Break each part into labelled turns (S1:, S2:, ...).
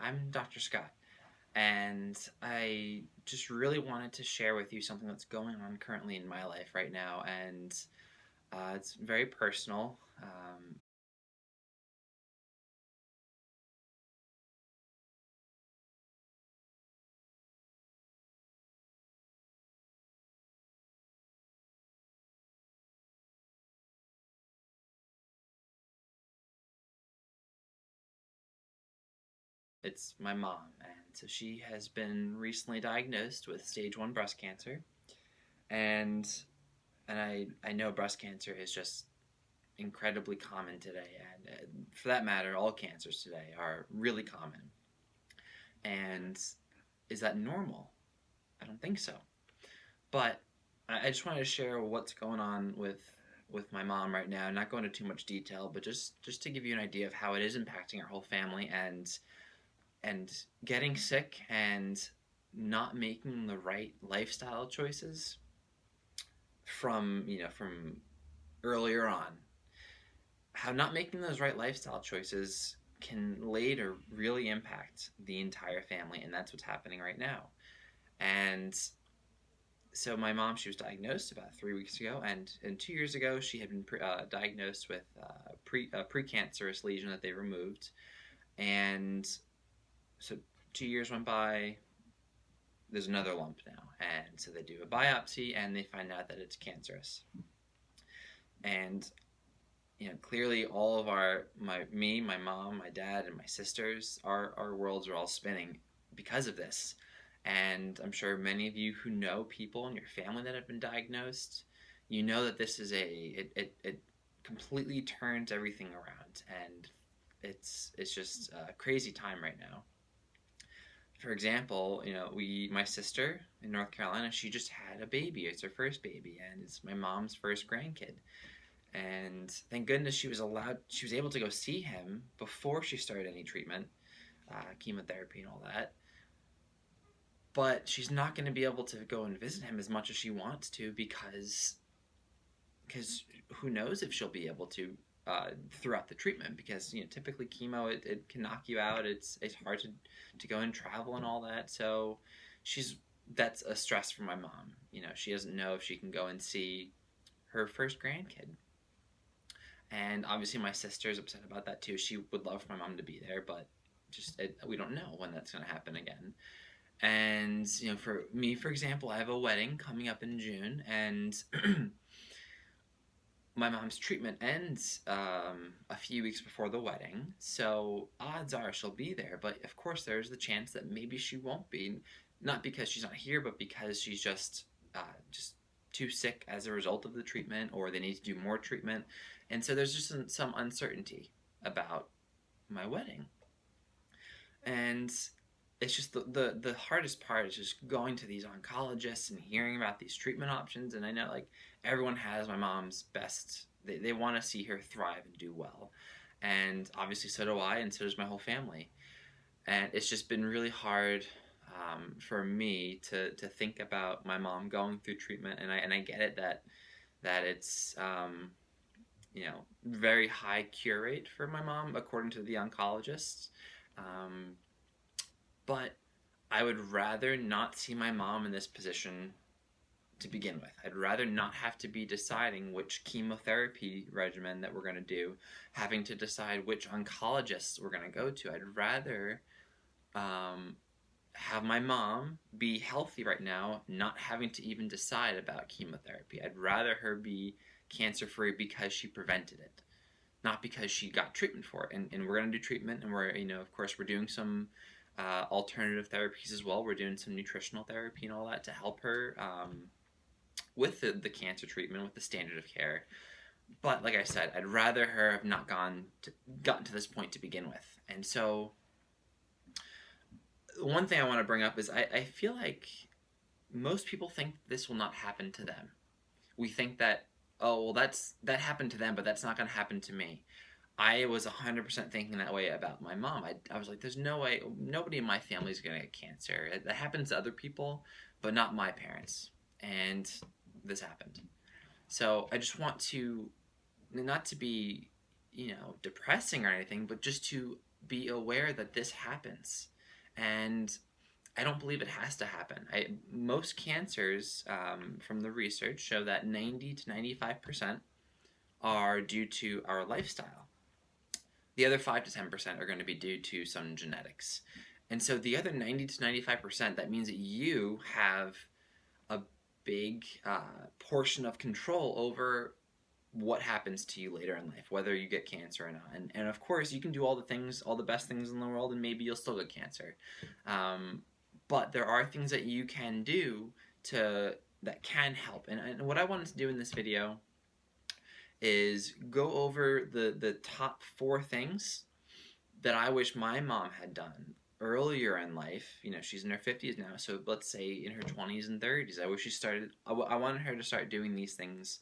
S1: I'm Dr. Scott, and I just really wanted to share with you something that's going on currently in my life right now, and it's very personal. It's my mom, and so she has been recently diagnosed with stage 1 breast cancer, and I know breast cancer is just incredibly common today, and for that matter, all cancers today are really common. And is that normal? I don't think so. But I just wanted to share what's going on with my mom right now. Not go into too much detail, but just to give you an idea of how it is impacting our whole family, and getting sick and not making the right lifestyle choices from earlier on. How not making those right lifestyle choices can later really impact the entire family, and that's what's happening right now. And so my mom, she was diagnosed about 3 weeks ago, and 2 years ago she had been diagnosed with a precancerous lesion that they removed, and so 2 years went by. There's another lump now, and so they do a biopsy, and they find out that it's cancerous. And clearly all of my mom, my dad, and my sisters, our worlds are all spinning because of this. And I'm sure many of you who know people in your family that have been diagnosed, you know that this is it completely turns everything around, and it's just a crazy time right now. For example, my sister in North Carolina, she just had a baby. It's her first baby, and it's my mom's first grandkid. And thank goodness she was able to go see him before she started any treatment, chemotherapy and all that. But she's not going to be able to go and visit him as much as she wants to, because who knows if she'll be able to throughout the treatment, because typically chemo, it can knock you out. It's hard to go and travel and all that. So she's that's a stress for my mom. She doesn't know if she can go and see her first grandkid. And obviously my sister's upset about that too. She would love for my mom to be there, but we don't know when that's going to happen again. And for me, for example, I have a wedding coming up in June, and my mom's treatment ends a few weeks before the wedding. So odds are she'll be there, but of course there's the chance that maybe she won't be, not because she's not here, but because she's just too sick as a result of the treatment, or they need to do more treatment. And so there's just some uncertainty about my wedding. And it's just the hardest part is just going to these oncologists and hearing about these treatment options. And I know, like, everyone has my mom's best. They want to see her thrive and do well. And obviously so do I, and so does my whole family. And it's just been really hard for me to think about my mom going through treatment. And I get it that it's very high cure rate for my mom according to the oncologists. Um, but I would rather not see my mom in this position to begin with. I'd rather not have to be deciding which chemotherapy regimen that we're going to do, having to decide which oncologists we're going to go to. I'd rather um, have my mom be healthy right now, not having to even decide about chemotherapy. I'd rather her be cancer free because she prevented it, not because she got treatment for it. And we're going to do treatment, and of course, we're doing some alternative therapies as well. We're doing some nutritional therapy and all that to help her with the cancer treatment, with the standard of care. But like I said, I'd rather her have not gotten to this point to begin with. And so one thing I want to bring up is I feel like most people think this will not happen to them. We think that, oh, well, that happened to them, but that's not going to happen to me. I was 100% thinking that way about my mom. I was like, there's no way, nobody in my family is going to get cancer. That happens to other people, but not my parents. And this happened. So I just want to, not to be, depressing or anything, but just to be aware that this happens. And I don't believe it has to happen. Most cancers, from the research, show that 90 to 95% are due to our lifestyle. The other 5 to 10% are going to be due to some genetics. And so the other 90 to 95%, that means that you have a big portion of control over what happens to you later in life, whether you get cancer or not. And of course, you can do all the things, all the best things in the world, and maybe you'll still get cancer. But there are things that you can do that can help. And what I wanted to do in this video is go over the top 4 things that I wish my mom had done earlier in life. You know, she's in her 50s now, so let's say in her 20s and 30s. I wish she started. I wanted her to start doing these things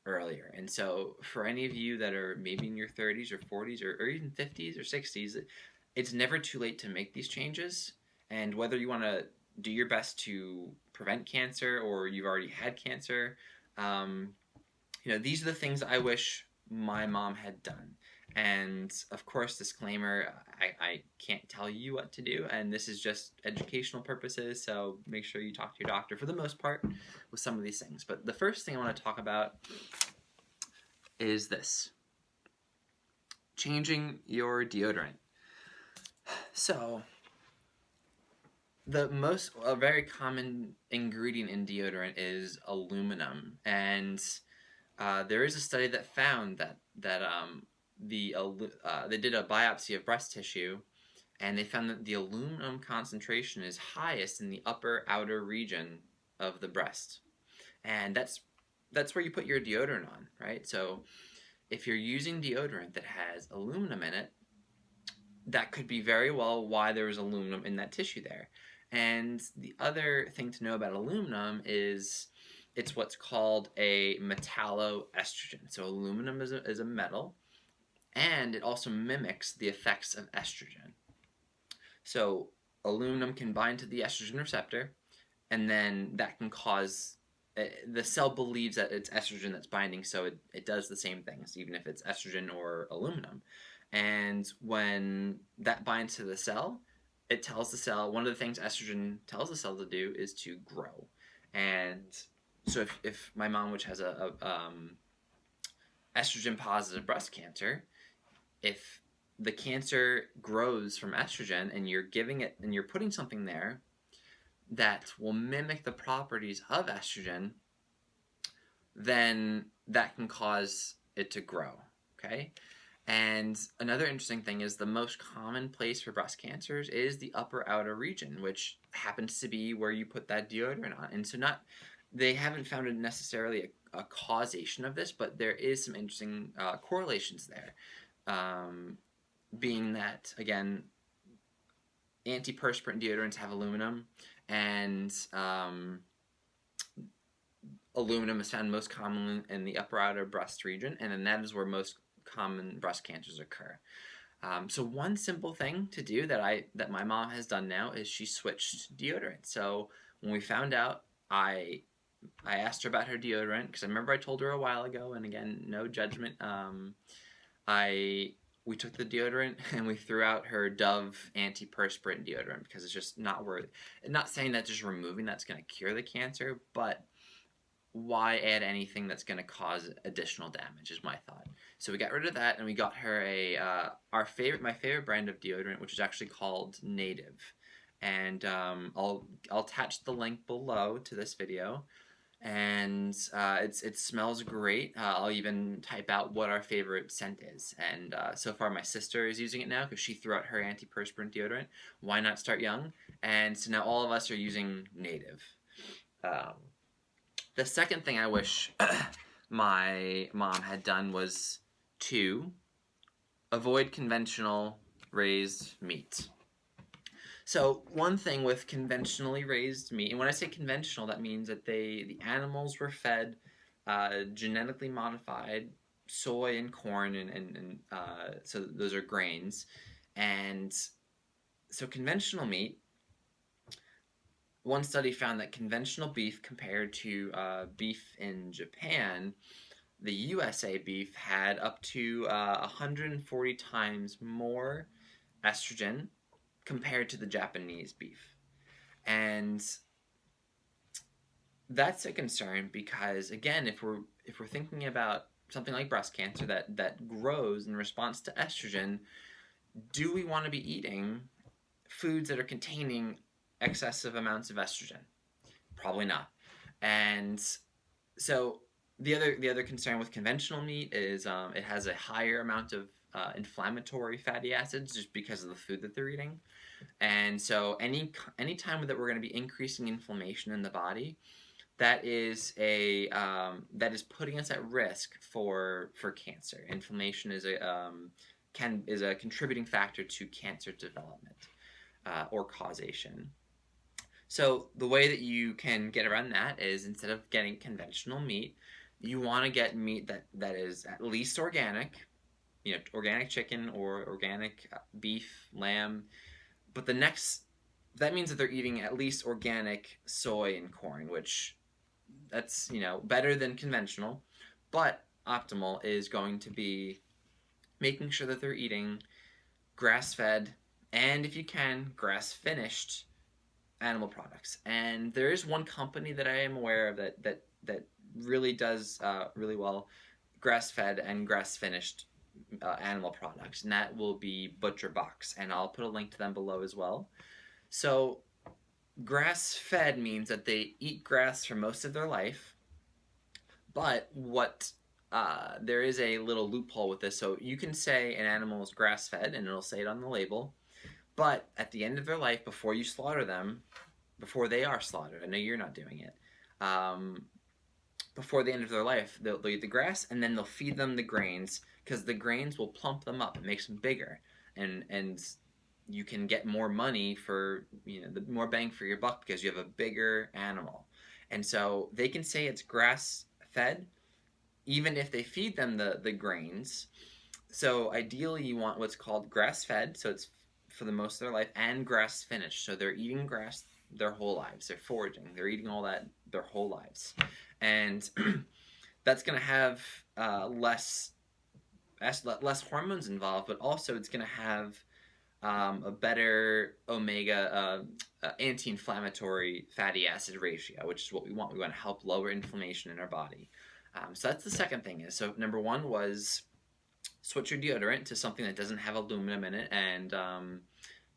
S1: earlier. And so for any of you that are maybe in your 30s or 40s or even 50s or 60s, it's never too late to make these changes. And whether you want to do your best to prevent cancer or you've already had cancer, these are the things I wish my mom had done. And of course, disclaimer, I can't tell you what to do, and this is just educational purposes, so make sure you talk to your doctor for the most part with some of these things. But the first thing I want to talk about is this: changing your deodorant. So, a very common ingredient in deodorant is aluminum, and there is a study that found that they did a biopsy of breast tissue, and they found that the aluminum concentration is highest in the upper outer region of the breast, and that's where you put your deodorant on, right? So if you're using deodorant that has aluminum in it, that could be very well why there was aluminum in that tissue there. And the other thing to know about aluminum is it's what's called a metalloestrogen. So aluminum is a metal, and it also mimics the effects of estrogen. So aluminum can bind to the estrogen receptor, and then that can cause the cell believes that it's estrogen that's binding, so it does the same things, even if it's estrogen or aluminum. And when that binds to the cell, it tells the cell, one of the things estrogen tells the cell to do is to grow. And so if my mom, which has a estrogen positive breast cancer, if the cancer grows from estrogen and you're giving it and you're putting something there that will mimic the properties of estrogen, then that can cause it to grow, okay? And another interesting thing is the most common place for breast cancers is the upper outer region, which happens to be where you put that deodorant on. And so they haven't found necessarily a causation of this, but there is some interesting correlations there. Being that, again, antiperspirant deodorants have aluminum, and aluminum is found most commonly in the upper outer breast region, and then that is where most common breast cancers occur. So one simple thing to do that my mom has done now is she switched deodorant. So when we found out, I asked her about her deodorant because I remember I told her a while ago, and again, no judgment. We took the deodorant and we threw out her Dove antiperspirant deodorant because it's just not worth it. Not saying that just removing that's going to cure the cancer, but why add anything that's going to cause additional damage is my thought. So we got rid of that, and we got her my favorite brand of deodorant, which is actually called Native. And I'll attach the link below to this video. And it smells great. I'll even type out what our favorite scent is. And so far, my sister is using it now because she threw out her antiperspirant deodorant. Why not start young? And so now all of us are using Native. The second thing I wish my mom had done was to avoid conventional raised meat. So one thing with conventionally raised meat, and when I say conventional, that means that the animals were fed genetically modified soy and corn, and so those are grains. And so conventional meat, one study found that conventional beef compared to beef in Japan, the USA beef had up to 140 times more estrogen compared to the Japanese beef. And that's a concern because, again, if we're thinking about something like breast cancer that grows in response to estrogen, do we want to be eating foods that are containing excessive amounts of estrogen? Probably not. And so the other concern with conventional meat is it has a higher amount of inflammatory fatty acids just because of the food that they're eating. And so any time that we're going to be increasing inflammation in the body, that is putting us at risk for cancer. Inflammation is a contributing factor to cancer development or causation. So the way that you can get around that is, instead of getting conventional meat, you want to get meat that is at least organic, organic chicken or organic beef, lamb. But that means that they're eating at least organic soy and corn, which that's better than conventional. But optimal is going to be making sure that they're eating grass-fed, and if you can, grass-finished animal products. And there is one company that I am aware of that really does really well grass-fed and grass-finished animal products, and that will be Butcher Box, and I'll put a link to them below as well. So grass-fed means that they eat grass for most of their life, but there is a little loophole with this. So you can say an animal is grass-fed, and it'll say it on the label, but at the end of their life, before you slaughter them, before they are slaughtered, I know you're not doing it, before the end of their life, they'll eat the grass, and then they'll feed them the grains, because the grains will plump them up. It makes them bigger, and you can get more money for, the more bang for your buck, because you have a bigger animal. And so they can say it's grass-fed, even if they feed them the grains. So ideally, you want what's called grass-fed, so it's for the most of their life, and grass-finished. So they're eating grass their whole lives. They're foraging. They're eating all that their whole lives. And that's going to have less hormones involved, but also it's going to have a better omega anti-inflammatory fatty acid ratio, which is what we want. We want to help lower inflammation in our body. So that's the second thing. So number one was switch your deodorant to something that doesn't have aluminum in it, and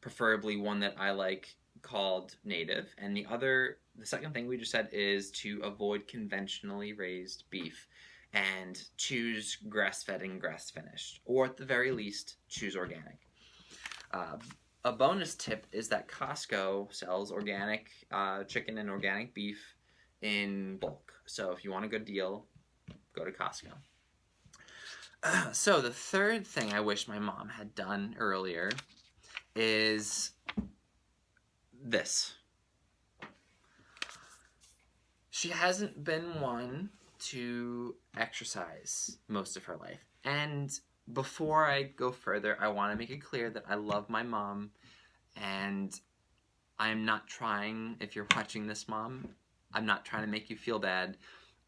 S1: preferably one that I like, called Native. And the second thing we just said is to avoid conventionally raised beef and choose grass-fed and grass-finished, or at the very least, choose organic. A bonus tip is that Costco sells organic chicken and organic beef in bulk. So if you want a good deal, go to Costco. So the third thing I wish my mom had done earlier is this. She hasn't been one to exercise most of her life. And before I go further, I want to make it clear that I love my mom, and I'm not trying, if you're watching this, Mom, I'm not trying to make you feel bad.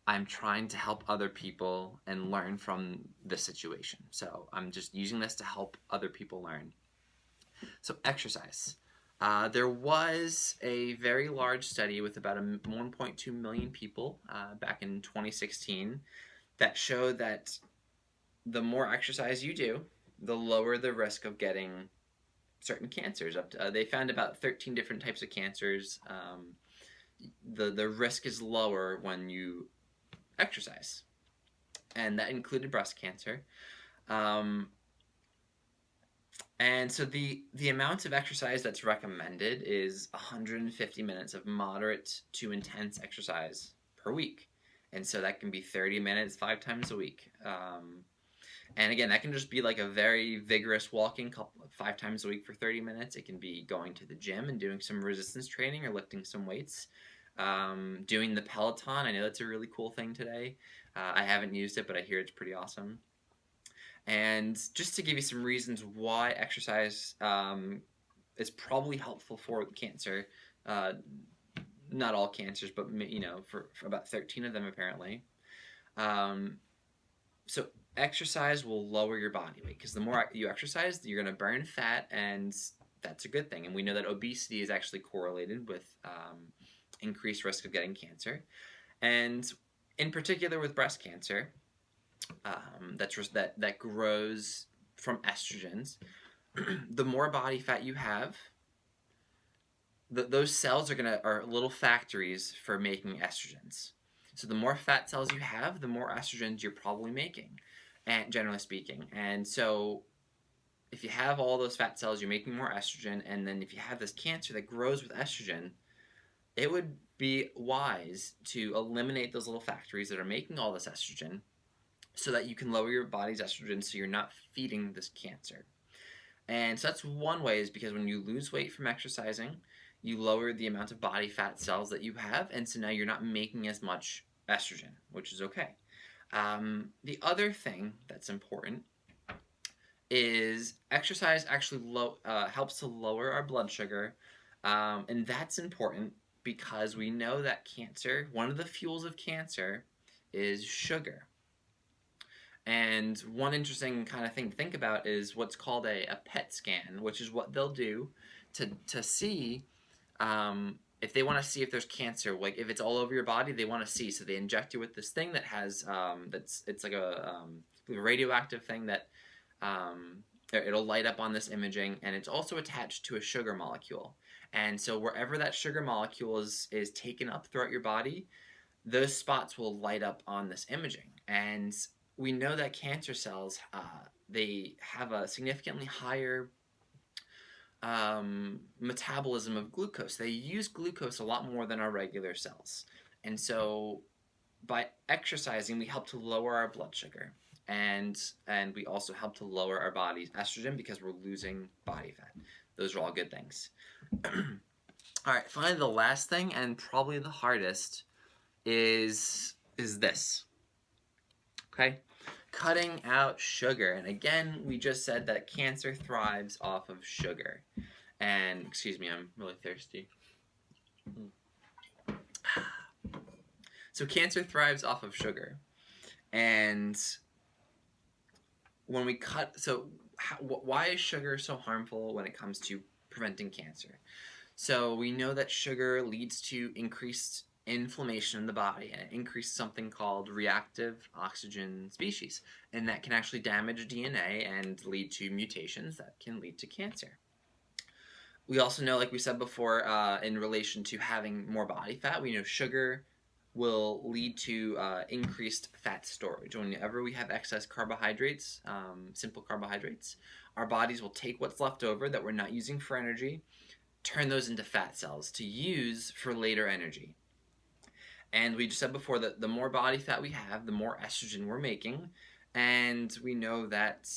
S1: I'm trying to help other people and learn from this situation. So I'm just using this to help other people learn. So exercise. There was a very large study with about 1.2 million people back in 2016 that showed that the more exercise you do, the lower the risk of getting certain cancers. They found about 13 different types of cancers. The risk is lower when you exercise, and that included breast cancer. And so the amount of exercise that's recommended is 150 minutes of moderate to intense exercise per week. And so that can be 30 minutes 5 times a week. And again, that can just be like a very vigorous walking 5 times a week for 30 minutes. It can be going to the gym and doing some resistance training or lifting some weights. Doing the Peloton, I know that's a really cool thing today. I haven't used it, but I hear it's pretty awesome. And just to give you some reasons why exercise is probably helpful for cancer, not all cancers, but for about 13 of them apparently. So exercise will lower your body weight, because the more you exercise, you're going to burn fat, and that's a good thing. And we know that obesity is actually correlated with increased risk of getting cancer. And in particular with breast cancer, that grows from estrogens. The more body fat you have, those cells are little factories for making estrogens. So the more fat cells you have, the more estrogens you're probably making, and generally speaking. And so if you have all those fat cells, you're making more estrogen. And then if you have this cancer that grows with estrogen, it would be wise to eliminate those little factories that are making all this estrogen so that you can lower your body's estrogen so you're not feeding this cancer. And so that's one way, is because when you lose weight from exercising, you lower the amount of body fat cells that you have, and so now you're not making as much estrogen, which is okay. The other thing that's important is exercise actually helps to lower our blood sugar, and that's important because we know that cancer, one of the fuels of cancer, is sugar. And one interesting kind of thing to think about is what's called a PET scan, which is what they'll do to see if they want to see if there's cancer. Like if it's all over your body, they want to see. So they inject you with this thing that has it's like a radioactive thing that it'll light up on this imaging, and it's also attached to a sugar molecule. And so wherever that sugar molecule is taken up throughout your body, those spots will light up on this imaging. And we know that cancer cells, they have a significantly higher metabolism of glucose. They use glucose a lot more than our regular cells. And so by exercising, we help to lower our blood sugar. And we also help to lower our body's estrogen because we're losing body fat. Those are all good things. All right, finally, the last thing, and probably the hardest, is this. Okay? Cutting out sugar. And again, we just said that cancer thrives off of sugar. And, excuse me, I'm really thirsty. So cancer thrives off of sugar. And when we cut, why is sugar so harmful when it comes to preventing cancer? So we know that sugar leads to increased inflammation in the body, and it increases something called reactive oxygen species, and that can actually damage DNA and lead to mutations that can lead to cancer. We also know, like we said before, in relation to having more body fat, we know sugar will lead to increased fat storage. Whenever we have excess carbohydrates, simple carbohydrates, our bodies will take what's left over that we're not using for energy, turn those into fat cells to use for later energy. And we just said before that the more body fat we have, the more estrogen we're making. And we know that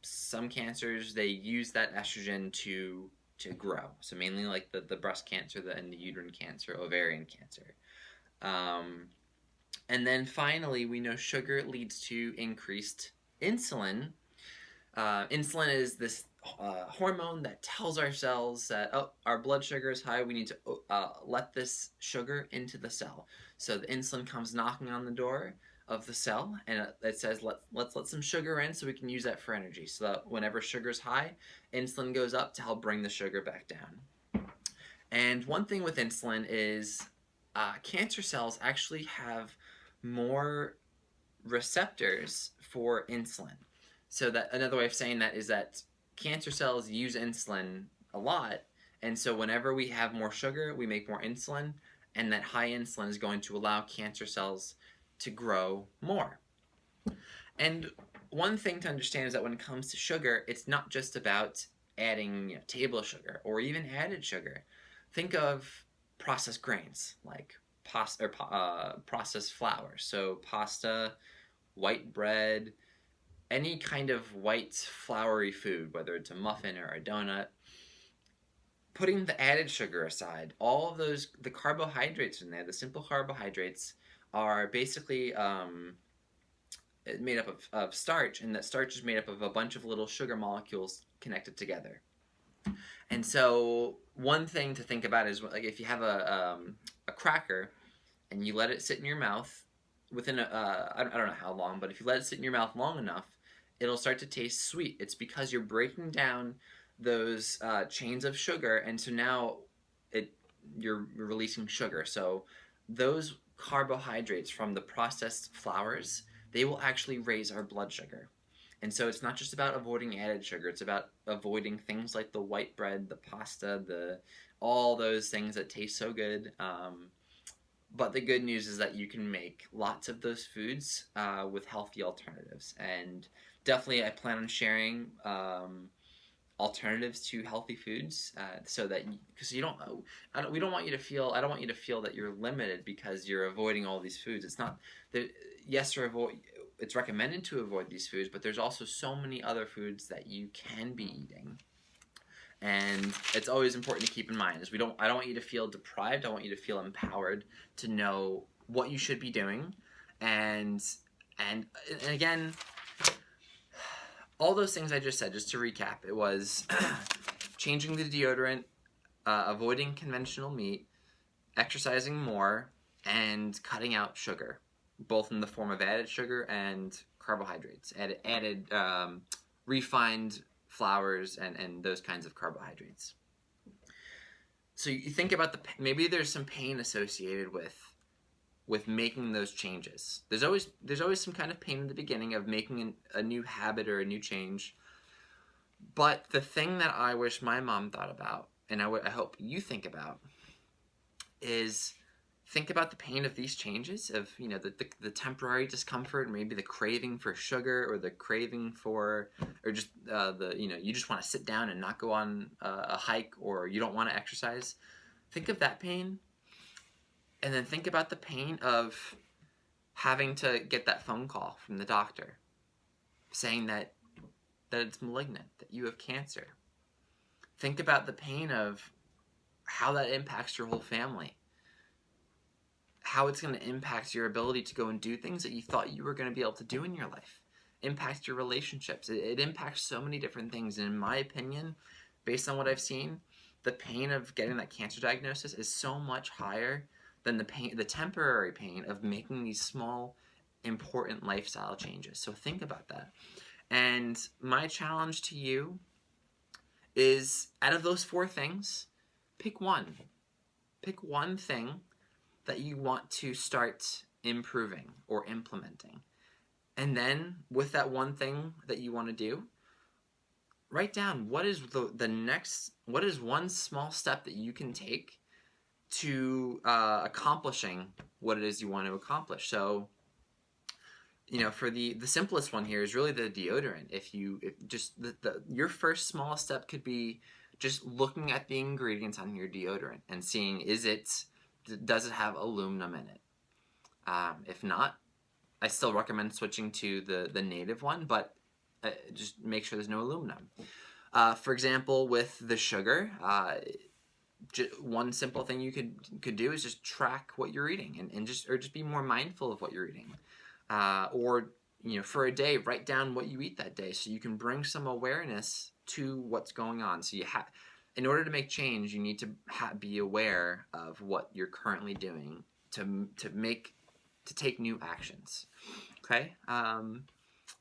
S1: some cancers, they use that estrogen to grow. So mainly like the breast cancer, and the uterine cancer, ovarian cancer. And then finally, we know sugar leads to increased insulin. Insulin is this hormone that tells our cells that, oh, our blood sugar is high, we need to let this sugar into the cell. So the insulin comes knocking on the door of the cell, and it says, let's let some sugar in so we can use that for energy. So that whenever sugar's high, insulin goes up to help bring the sugar back down. And one thing with insulin is cancer cells actually have more receptors for insulin. So that another way of saying that is that cancer cells use insulin a lot, and so whenever we have more sugar, we make more insulin, and that high insulin is going to allow cancer cells to grow more. And one thing to understand is that when it comes to sugar, it's not just about adding table sugar or even added sugar. Think of processed grains like processed flour, so pasta, white bread, any kind of white floury food, whether it's a muffin or a donut. Putting the added sugar aside, all of those, the carbohydrates in there, the simple carbohydrates, are basically made up of starch, and that starch is made up of a bunch of little sugar molecules connected together. And so one thing to think about is, like, if you have a cracker and you let it sit in your mouth within I don't know how long, but if you let it sit in your mouth long enough, it'll start to taste sweet. It's because you're breaking down those chains of sugar, and so now it you're releasing sugar. So those carbohydrates from the processed flours, they will actually raise our blood sugar. And so it's not just about avoiding added sugar, it's about avoiding things like the white bread, the pasta, the all those things that taste so good. But the good news is that you can make lots of those foods with healthy alternatives. And definitely, I plan on sharing alternatives to healthy foods, so that because you don't, we don't want you to feel. I don't want you to feel that you're limited because you're avoiding all these foods. It's not. Yes, it's recommended to avoid these foods, but there's also so many other foods that you can be eating. And it's always important to keep in mind is I don't want you to feel deprived. I want you to feel empowered to know what you should be doing. And and, and again, all those things I just said, just to recap, it was changing the deodorant, avoiding conventional meat, exercising more, and cutting out sugar, both in the form of added sugar and carbohydrates, added refined flours and those kinds of carbohydrates. So you think about maybe there's some pain associated with making those changes. There's always some kind of pain in the beginning of making a new habit or a new change. But the thing that I wish my mom thought about, and I hope you think about, is think about the pain of these changes, of the temporary discomfort, maybe the craving for sugar, or the craving for, or just you just want to sit down and not go on a hike, or you don't want to exercise. Think of that pain, and then think about the pain of having to get that phone call from the doctor saying that it's malignant, that you have cancer. Think about the pain of how that impacts your whole family, how it's going to impact your ability to go and do things that you thought you were going to be able to do in your life, impact your relationships. It impacts so many different things. And in my opinion, based on what I've seen, the pain of getting that cancer diagnosis is so much higher than the temporary pain of making these small, important lifestyle changes. So think about that. And my challenge to you is, out of those 4 things, pick one. Pick one thing that you want to start improving or implementing. And then with that one thing that you want to do, write down what is what is one small step that you can take to accomplishing what it is you want to accomplish. So, for the simplest one here is really the deodorant. If just your first small step could be just looking at the ingredients on your deodorant and seeing, does it have aluminum in it? If not, I still recommend switching to the native one, but just make sure there's no aluminum. For example, with the sugar, one simple thing you could do is just track what you're eating, and just be more mindful of what you're eating. Or for a day, write down what you eat that day, so you can bring some awareness to what's going on. So in order to make change, you need to be aware of what you're currently doing to take new actions. Okay.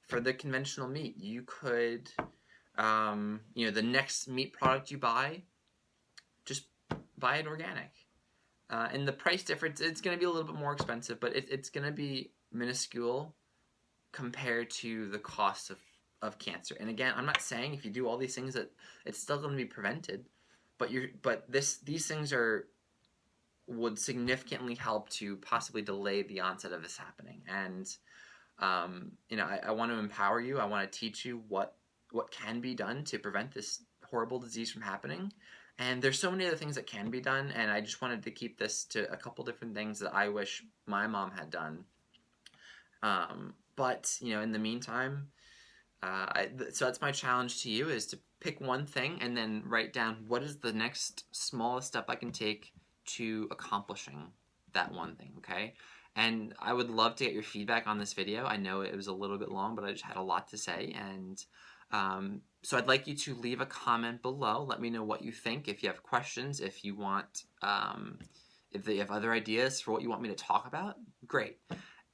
S1: For the conventional meat, you could, the next meat product you buy, just buy it organic. And the price difference, it's going to be a little bit more expensive, but it's going to be minuscule compared to the cost of cancer. And again, I'm not saying if you do all these things that it's still going to be prevented, but these things would significantly help to possibly delay the onset of this happening. And I want to empower you. I want to teach you what can be done to prevent this horrible disease from happening. And there's so many other things that can be done, and I just wanted to keep this to a couple different things that I wish my mom had done. But in the meantime, so that's my challenge to you, is to pick one thing and then write down what is the next smallest step I can take to accomplishing that one thing, okay? And I would love to get your feedback on this video. I know it was a little bit long, but I just had a lot to say. And so I'd like you to leave a comment below. Let me know what you think. If you have questions, if you want, if you have other ideas for what you want me to talk about, great.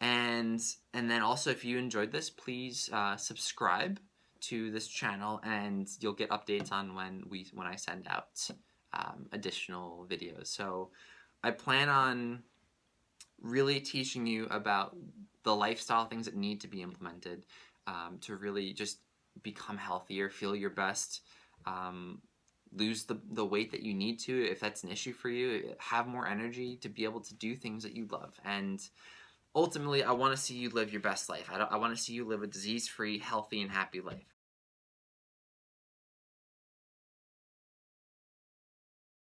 S1: And then also, if you enjoyed this, please subscribe to this channel, and you'll get updates on when I send out additional videos. So I plan on really teaching you about the lifestyle things that need to be implemented to really just become healthier, feel your best, lose the weight that you need to if that's an issue for you, have more energy to be able to do things that you love. And ultimately, I want to see you live your best life. I want to see you live a disease-free, healthy, and happy life.